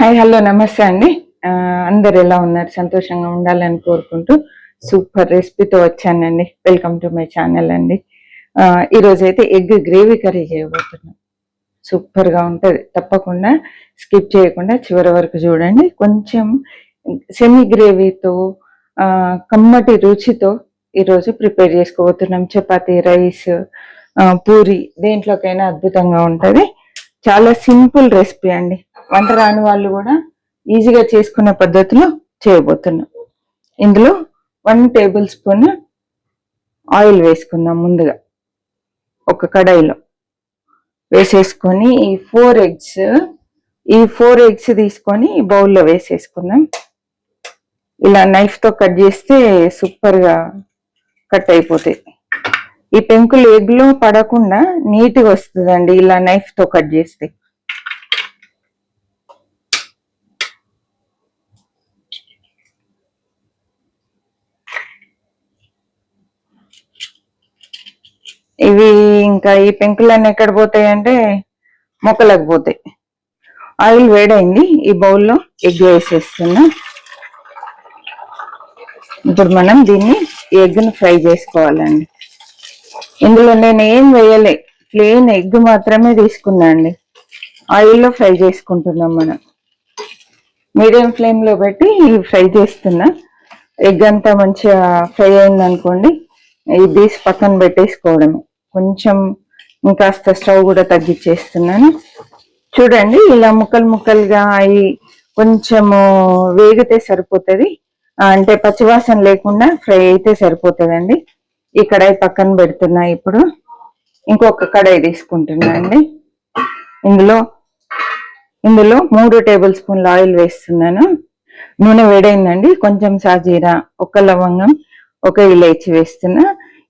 Hi hello నమస్తే అండి. అందరు ఎలా ఉన్నారు? సంతోషంగా ఉండాలని కోరుకుంటూ సూపర్ రెసిపీతో వచ్చానండి. వెల్కమ్ టు మై ఛానల్ అండి. ఈరోజు అయితే ఎగ్ గ్రేవీ కర్రీ చేయబోతున్నాం. సూపర్గా ఉంటుంది. తప్పకుండా స్కిప్ చేయకుండా చివరి వరకు చూడండి. కొంచెం సెమీ గ్రేవీతో కమ్మటి రుచితో ఈరోజు ప్రిపేర్ చేసుకోబోతున్నాం. చపాతీ, రైస్, పూరి దేంట్లోకైనా అద్భుతంగా ఉంటుంది. చాలా సింపుల్ రెసిపీ అండి. వంట రాని వాళ్ళు కూడా ఈజీగా చేసుకునే పద్ధతిలో చేయబోతున్నాం. ఇందులో 1 టేబుల్ స్పూన్ ఆయిల్ వేసుకుందాం. ముందుగా ఒక కడాయిలో వేసేసుకొని ఈ 4 ఎగ్స్ తీసుకొని బౌల్లో వేసేసుకుందాం. ఇలా నైఫ్తో కట్ చేస్తే సూపర్గా కట్ అయిపోతాయి. ఈ పెంకులు ఎగ్లో పడకుండా నీట్గా వస్తుందండి ఇలా నైఫ్తో కట్ చేస్తే. ఇవి ఇంకా ఈ పెంకులన్నీ ఎక్కడ పోతాయి అంటే మొక్కలకు పోతాయి. ఆయిల్ వేడైంది. ఈ బౌల్లో ఎగ్ వేసేస్తున్నా. ఇప్పుడు మనం దీన్ని ఎగ్ని ఫ్రై చేసుకోవాలండి. ఇందులో నేను ఏం వేయలే, ప్లెయిన్ ఎగ్ మాత్రమే తీసుకున్నా అండి. ఆయిల్లో ఫ్రై చేసుకుంటున్నాం మనం. మీడియం ఫ్లేమ్లో పెట్టి ఫ్రై చేస్తున్నా. ఎగ్ అంతా మంచిగా ఫ్రై అయింది అనుకోండి, ఇది తీసి పక్కన పెట్టేసుకోవడమే. కొంచెం ఇంకాస్త స్టవ్ కూడా తగ్గించేస్తున్నాను. చూడండి, ఇలా ముక్కలు ముక్కలుగా అవి కొంచెము వేగితే సరిపోతుంది. అంటే పచ్చివాసన లేకుండా ఫ్రై అయితే సరిపోతుందండి. ఈ కడాయి పక్కన పెడుతున్నా. ఇప్పుడు ఇంకొక కడాయి తీసుకుంటున్నా అండి. ఇందులో 3 టేబుల్ స్పూన్ల ఆయిల్ వేస్తున్నాను. నూనె వేడైందండి. కొంచెం సాజీరా, ఒక లవంగం, ఒక ఇలైచి వేస్తున్నా.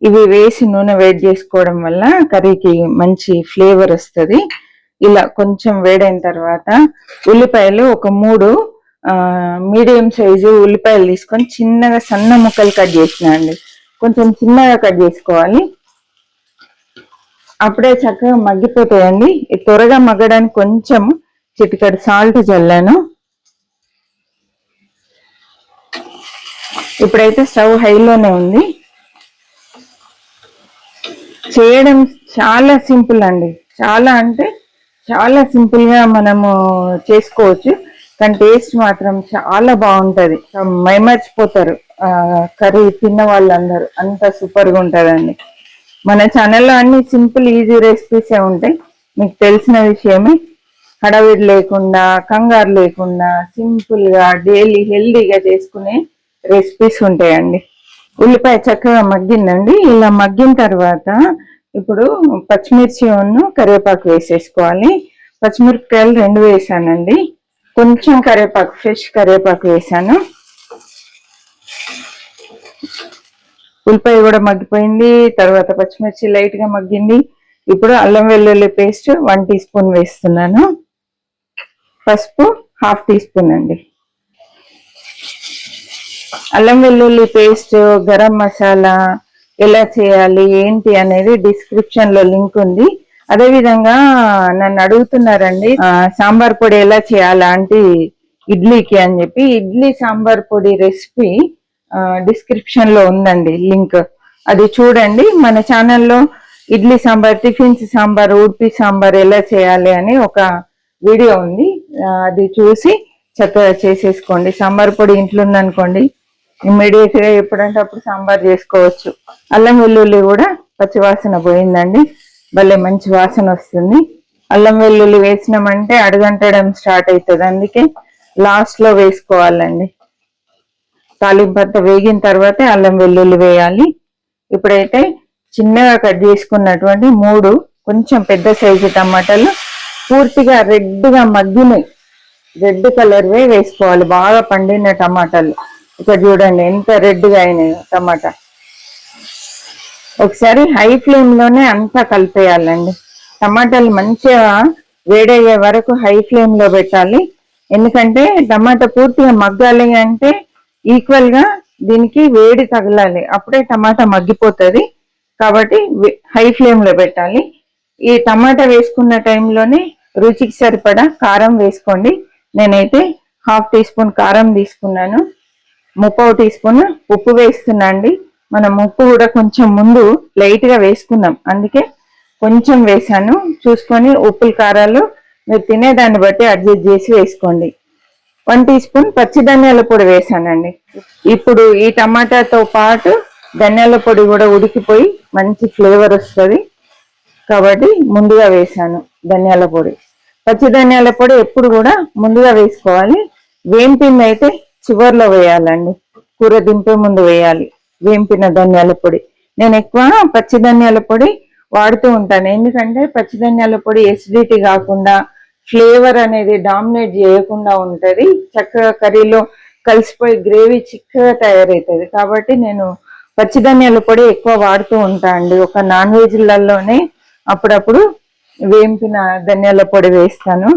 ఇవి వేసి నూనె వేడి చేసుకోవడం వల్ల కర్రీకి మంచి ఫ్లేవర్ వస్తుంది. ఇలా కొంచెం వేడైన తర్వాత ఉల్లిపాయలు ఒక 3 మీడియం సైజు ఉల్లిపాయలు తీసుకొని చిన్నగా సన్న ముక్కలు కట్ చేసిన అండి. కొంచెం చిన్నగా కట్ చేసుకోవాలి. అప్పుడే చక్కగా మగ్గిపోతాయండి. త్వరగా మగ్గడానికి కొంచెం చిటికెడు సాల్ట్ చల్లాను. ఇప్పుడైతే స్టవ్ హైలోనే ఉంది. చేయడం చాలా సింపుల్ అండి. చాలా అంటే చాలా సింపుల్ గా మనము చేసుకోవచ్చు. కానీ టేస్ట్ మాత్రం చాలా బాగుంటది. మైమర్చిపోతారు కర్రీ తిన్న వాళ్ళందరూ. అంత సూపర్గా ఉంటుందండి. మన ఛానల్లో అన్ని సింపుల్ ఈజీ రెసిపీసే ఉంటాయి. మీకు తెలిసిన విషయమే. హడావిడి లేకుండా, కంగారు లేకుండా సింపుల్ గా డైలీ హెల్దీగా చేసుకునే రెసిపీస్ ఉంటాయండి. ఉల్లిపాయ చక్కగా మగ్గిందండి. ఇలా మగ్గిన తర్వాత ఇప్పుడు పచ్చిమిర్చి కరివేపాకు వేసేసుకోవాలి. పచ్చిమిరపకాయలు 2 వేసానండి. కొంచెం కరివేపాకు, ఫ్రెష్ కరివేపాకు వేసాను. ఉల్లిపాయ కూడా మగ్గిపోయింది. తర్వాత పచ్చిమిర్చి లైట్ గా మగ్గింది. ఇప్పుడు అల్లం వెల్లుల్లి పేస్ట్ 1 టీ స్పూన్ వేస్తున్నాను. పసుపు 1/2 టీ స్పూన్ అండి. అల్లం వెల్లుల్లి పేస్ట్, గరం మసాలా ఎలా చేయాలి ఏంటి అనేది డిస్క్రిప్షన్ లో లింక్ ఉంది. అదే విధంగా నన్ను అడుగుతున్నారండి సాంబార్ పొడి ఎలా చేయాలా అంటే ఇడ్లీకి అని చెప్పి. ఇడ్లీ సాంబార్ పొడి రెసిపీ డిస్క్రిప్షన్ లో ఉందండి లింక్. అది చూడండి. మన ఛానల్లో ఇడ్లీ సాంబార్, టిఫిన్స్ సాంబార్, ఉడిపి సాంబార్ ఎలా చేయాలి అని ఒక వీడియో ఉంది. అది చూసి చక్కగా చేసేసుకోండి. సాంబార్ పొడి ఇంట్లో ఉందనుకోండి, ఇమ్మీడియట్ గా ఎప్పుడంటే అప్పుడు సాంబార్ చేసుకోవచ్చు. అల్లం వెల్లుల్లి కూడా పచ్చివాసన పోయిందండి. భలే మంచి వాసన వస్తుంది. అల్లం వెల్లుల్లి వేసినామంటే అడుగంటడం స్టార్ట్ అవుతుంది. అందుకే లాస్ట్ లో వేసుకోవాలండి. తాలింపంతా వేగిన తర్వాతే అల్లం వెల్లుల్లి వేయాలి. ఇప్పుడైతే చిన్నగా కట్ చేసుకున్నటువంటి 3 కొంచెం పెద్ద సైజు టమాటాలు పూర్తిగా రెడ్ గా మగ్గినాయి. రెడ్ కలర్ వేసుకోవాలి. బాగా పండిన టమాటాలు. ఇక్కడ చూడండి ఎంత రెడ్ గా అయినాయి టమాటా. ఒకసారి హై ఫ్లేమ్ లోనే అంతా కలిపేయాలండి. టమాటాలు మంచిగా వేడయ్యే వరకు హై ఫ్లేమ్ లో పెట్టాలి. ఎందుకంటే టమాటా పూర్తిగా మగ్గాలి అంటే ఈక్వల్ గా దీనికి వేడి తగలాలి. అప్పుడే టమాటా మగ్గిపోతుంది. కాబట్టి హై ఫ్లేమ్ లో పెట్టాలి. ఈ టమాటా వేసుకున్న టైంలోనే రుచికి సరిపడా కారం వేసుకోండి. నేనైతే 1/2 టీ స్పూన్ కారం తీసుకున్నాను, 3/4 టీ స్పూన్ ఉప్పు వేస్తున్నా అండి. మనం ఉప్పు కూడా కొంచెం ముందు లైట్ గా వేసుకున్నాం, అందుకే కొంచెం వేసాను. చూసుకొని ఉప్పులు కారాలు మీరు తినేదాన్ని బట్టి అడ్జస్ట్ చేసి వేసుకోండి. 1 టీ స్పూన్ పచ్చి ధనియాల పొడి వేసానండి. ఇప్పుడు ఈ టమాటాతో పాటు ధనియాల పొడి కూడా ఉడికిపోయి మంచి ఫ్లేవర్ వస్తుంది కాబట్టి ముందుగా వేసాను ధనియాల పొడి. పచ్చి ధనియాల పొడి ఎప్పుడు కూడా ముందుగా వేసుకోవాలి, వేంపింది అయితే చివర్లో వేయాలండి. కూర దింపే ముందు వేయాలి వేంపిన ధనియాల పొడి. నేను ఎక్కువ పచ్చి ధనియాల పొడి వాడుతూ ఉంటాను, ఎందుకంటే పచ్చి ధనియాల పొడి ఎసిడిటీ కాకుండా ఫ్లేవర్ అనేది డామినేట్ చేయకుండా ఉంటది, చక్కగా కర్రీలో కలిసిపోయి గ్రేవీ చిక్కగా తయారవుతుంది. కాబట్టి నేను పచ్చి ధనియాల పొడి ఎక్కువ వాడుతూ ఉంటా అండి. ఒక నాన్ వెజ్లలోనే అప్పుడప్పుడు వేంపిన ధనియాల పొడి వేస్తాను,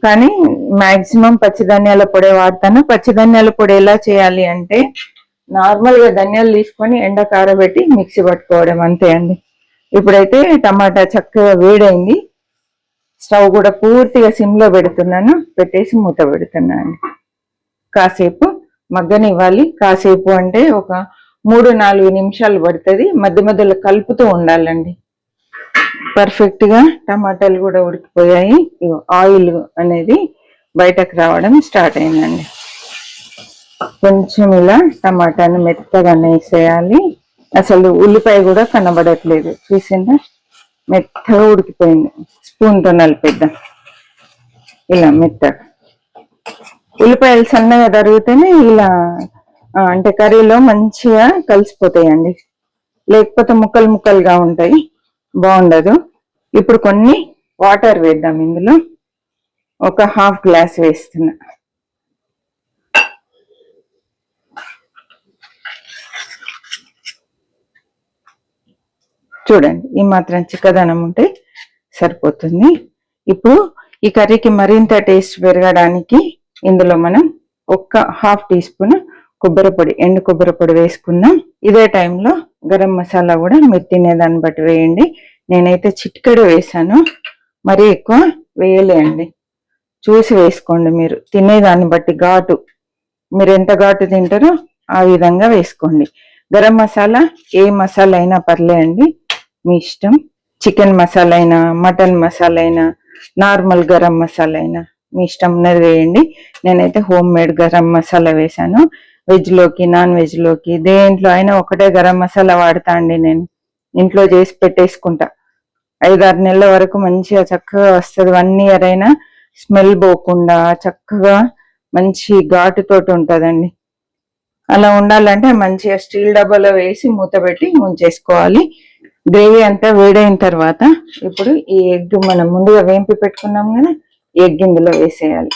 కానీ మాక్సిమం పచ్చి ధనియాల పొడి వాడతాను. పచ్చి ధనియాల పొడి ఎలా చేయాలి అంటే నార్మల్ గా ధనియాలు తీసుకొని ఎండ కారబెట్టి మిక్సీ పట్టుకోవడం అంతే అండి. ఇప్పుడైతే టమాటా చక్కగా వేడైంది, స్టవ్ కూడా పూర్తిగా సిమ్ లో పెడుతున్నాను, పెట్టేసి మూత పెడుతున్నాను. కాసేపు మగ్గనివ్వాలి. కాసేపు అంటే ఒక 3-4 నిమిషాలు పడుతుంది, మధ్య మధ్యలో కలుపుతూ ఉండాలండి. పర్ఫెక్ట్ గా టమాటాలు కూడా ఉడికిపోయాయి, ఆయిల్ అనేది బయటకు రావడం స్టార్ట్ అయిందండి. కొంచెం ఇలా టమాటాని మెత్తగా వేసేయాలి, అసలు ఉల్లిపాయ కూడా కనబడట్లేదు, చూసిందా మెత్తగా ఉడికిపోయింది. స్పూన్ తో నలిపేద్దాం ఇలా మెత్తగా. ఉల్లిపాయలు సన్నగా తరిగితేనే ఇలా అంటే కర్రీలో మంచిగా కలిసిపోతాయండి, లేకపోతే ముక్కలు ముక్కలుగా ఉంటాయి, బాగుండదు. ఇప్పుడు కొన్ని వాటర్ వేద్దాం, ఇందులో ఒక 1/2 గ్లాస్ వేస్తున్నా. చూడండి ఈ మాత్రం చిక్కదనం ఉంటే సరిపోతుంది. ఇప్పుడు ఈ కర్రీకి మరింత టేస్ట్ పెరగడానికి ఇందులో మనం ఒక 1/2 టీ స్పూన్ కొబ్బరి పొడి, ఎండు కొబ్బరి పొడి వేసుకుందాం. ఇదే టైంలో గరం మసాలా కూడా మీరు తినేదాన్ని బట్టి వేయండి. నేనైతే చిటికెడు వేసాను, మరీ ఎక్కువ వేయలేండి, చూసి వేసుకోండి. మీరు తినేదాన్ని బట్టి ఘాటు, మీరు ఎంత ఘాటు తింటారో ఆ విధంగా వేసుకోండి. గరం మసాలా ఏ మసాలా అయినా పర్లేదండి, మీ ఇష్టం. చికెన్ మసాలా అయినా, మటన్ మసాలా అయినా, నార్మల్ గరం మసాలా అయినా మీ ఇష్టం ఉన్నది వేయండి. నేనైతే హోమ్ మేడ్ గరం మసాలా వేసాను. వెజ్ లోకి నాన్ వెజ్ లోకి దేంట్లో అయినా ఒకటే గరం మసాలా వాడతా అండి, నేను ఇంట్లో చేసి పెట్టేసుకుంటా. 5-6 నెలల వరకు మంచిగా చక్కగా వస్తుంది. 1 ఇయర్ అయినా స్మెల్ పోకుండా చక్కగా మంచి ఘాటుతోటి ఉంటుందండి. అలా ఉండాలంటే మంచిగా స్టీల్ డబ్బాలో వేసి మూత పెట్టి ఉంచేసుకోవాలి. గ్రేవీ అంతా వేడైన తర్వాత ఇప్పుడు ఈ ఎగ్ మనం ముందుగా వేంపి పెట్టుకున్నాం కదా, ఎగ్ ఇందులో వేసేయాలి.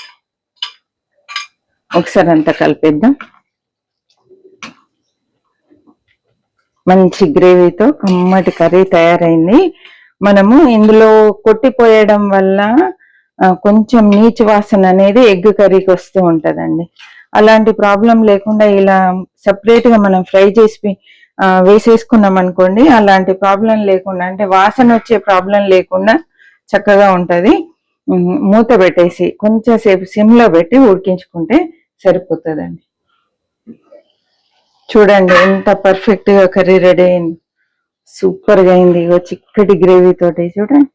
ఒకసారి అంతా కలిపేద్దాం. మంచి గ్రేవీతో కమ్మటి కర్రీ తయారైంది. మనము ఇందులో కొట్టిపోయడం వల్ల కొంచెం నీచు వాసన అనేది ఎగ్ కర్రీకి వస్తూ ఉంటదండి. అలాంటి ప్రాబ్లం లేకుండా ఇలా సపరేట్ గా మనం ఫ్రై చేసి వేసేసుకున్నాం అనుకోండి, అలాంటి ప్రాబ్లం లేకుండా, అంటే వాసన వచ్చే ప్రాబ్లం లేకుండా చక్కగా ఉంటది. మూత పెట్టేసి కొంచెం సేపు సిమ్ లో పెట్టి ఉడికించుకుంటే సరిపోతుందండి. చూడండి ఎంత పర్ఫెక్ట్ గా కర్రీ రెడీ అయింది, సూపర్ గా అయింది. చిక్కటి గ్రేవీ తోటి చూడండి.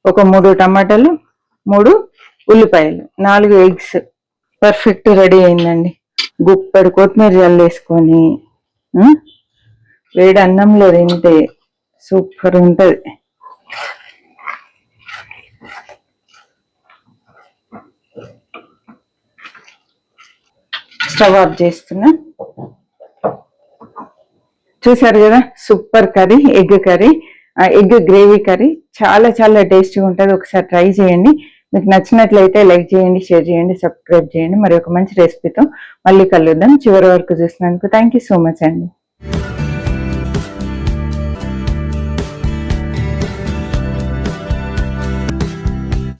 ఒక 3 టమాటాలు, 3 ఉల్లిపాయలు, 4 ఎగ్స్, పర్ఫెక్ట్ రెడీ అయిందండి. గుప్పెడు కొత్తిమీర జల్లేసుకొని వేడి అన్నంలో తింటే సూపర్ ఉంటది. స్టవ్ ఆఫ్ చేస్తున్నా. చూసారు కదా super curry, egg curry, egg gravy curry చాలా చాలా టేస్టీగా ఉంటుంది. ఒకసారి ట్రై చేయండి. మీకు నచ్చినట్లయితే లైక్ చేయండి, షేర్ చేయండి, సబ్స్క్రైబ్ చేయండి. మరి ఒక మంచి రెసిపీతో మళ్ళీ కలుద్దాం. చివరి వరకు చూసినందుకు థ్యాంక్ యూ సో మచ్ అండి.